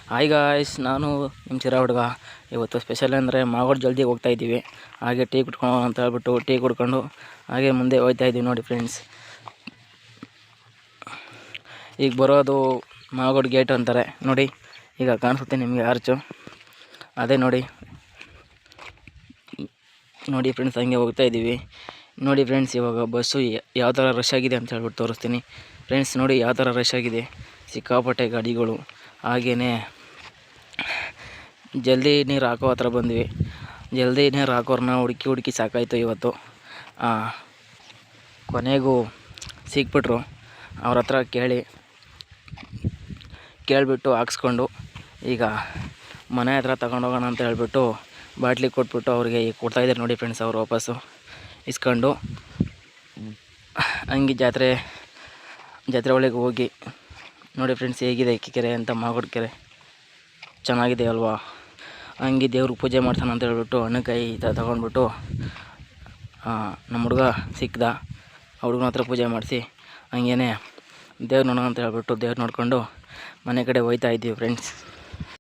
Hi guys, ನಾನು ನಿಮ್ಮ ಚಿರ ಹುಡುಗ. ಇವತ್ತು ಸ್ಪೆಷಲ್ ಅಂದರೆ ಮಾಗೋಡು ಜಲ್ದಿ ಹೋಗ್ತಾಯಿದ್ದೀವಿ. ಹಾಗೆ ಟೀ ಕುಟ್ಕೊಂಡು ಅಂತ ಹೇಳ್ಬಿಟ್ಟು ಟೀ ಕುಡ್ಕೊಂಡು ಹಾಗೆ ಮುಂದೆ ಹೋಗ್ತಾಯಿದ್ದೀವಿ. ನೋಡಿ ಫ್ರೆಂಡ್ಸ್, ಈಗ ಬರೋದು ಮಾಗೋಡು ಗೇಟ್ ಅಂತಾರೆ ನೋಡಿ. ಈಗ ಕಾಣಿಸುತ್ತೆ ನಿಮಗೆ ಆರ್ಚು, ಅದೇ ನೋಡಿ ಫ್ರೆಂಡ್ಸ್, ಹಂಗೆ ಹೋಗ್ತಾಯಿದ್ದೀವಿ. ನೋಡಿ ಫ್ರೆಂಡ್ಸ್, ಇವಾಗ ಬಸ್ಸು ಯಾವ ಥರ ರಶ್ ಆಗಿದೆ ಅಂತ ಹೇಳ್ಬಿಟ್ಟು ತೋರಿಸ್ತೀನಿ. ಫ್ರೆಂಡ್ಸ್ ನೋಡಿ ಯಾವ ಥರ ರಶ್ ಆಗಿದೆ, ಸಿಕ್ಕಾಪಟ್ಟೆ ಗಾಡಿಗಳು. ಹಾಗೆಯೇ ಜಲ್ದಿ ನೀರು ಹಾಕೋ ಹತ್ರ ಬಂದ್ವಿ. ಜಲ್ದಿ ನೀರು ಹಾಕೋರನ್ನ ಹುಡುಕಿ ಸಾಕಾಯಿತು ಇವತ್ತು. ಕೊನೆಗೂ ಸಿಕ್ಬಿಟ್ರು. ಅವ್ರ ಹತ್ರ ಕೇಳಿಬಿಟ್ಟು ಹಾಕ್ಸ್ಕೊಂಡು ಈಗ ಮನೆ ಹತ್ರ ತಗೊಂಡೋಗೋಣ ಅಂತ ಹೇಳ್ಬಿಟ್ಟು ಬಾಟ್ಲಿ ಕೊಟ್ಬಿಟ್ಟು ಅವ್ರಿಗೆ ಕೊಡ್ತಾಯಿದ್ದಾರೆ ನೋಡಿ ಫ್ರೆಂಡ್ಸ್. ಅವರು ವಾಪಸ್ಸು ಇಸ್ಕೊಂಡು ಹಂಗೆ ಜಾತ್ರೆ ಒಳಗೆ ಹೋಗಿ ನೋಡಿ ಫ್ರೆಂಡ್ಸ್ ಹೇಗಿದೆ ಕೆರೆ ಅಂತ. ಮಾಗೋಡು ಕೆರೆ ಚೆನ್ನಾಗಿದೆ ಅಲ್ವಾ. ಹಂಗೆ ದೇವ್ರಿಗೆ ಪೂಜೆ ಮಾಡ್ತಾನೆ ಅಂತ ಹೇಳ್ಬಿಟ್ಟು ಹಣ್ಣುಕಾಯಿ ತಗೊಂಡ್ಬಿಟ್ಟು ನಮ್ಮ ಹುಡುಗ ಸಿಕ್ಕಿದ. ಹುಡುಗನ ಹತ್ರ ಪೂಜೆ ಮಾಡಿಸಿ ಹಂಗೇ ದೇವ್ರು ನೋಡೋಣ ಅಂತ ಹೇಳ್ಬಿಟ್ಟು ದೇವ್ರು ನೋಡ್ಕೊಂಡು ಮನೆ ಕಡೆ ಹೋಗ್ತಾ ಇದ್ದೀವಿ ಫ್ರೆಂಡ್ಸ್.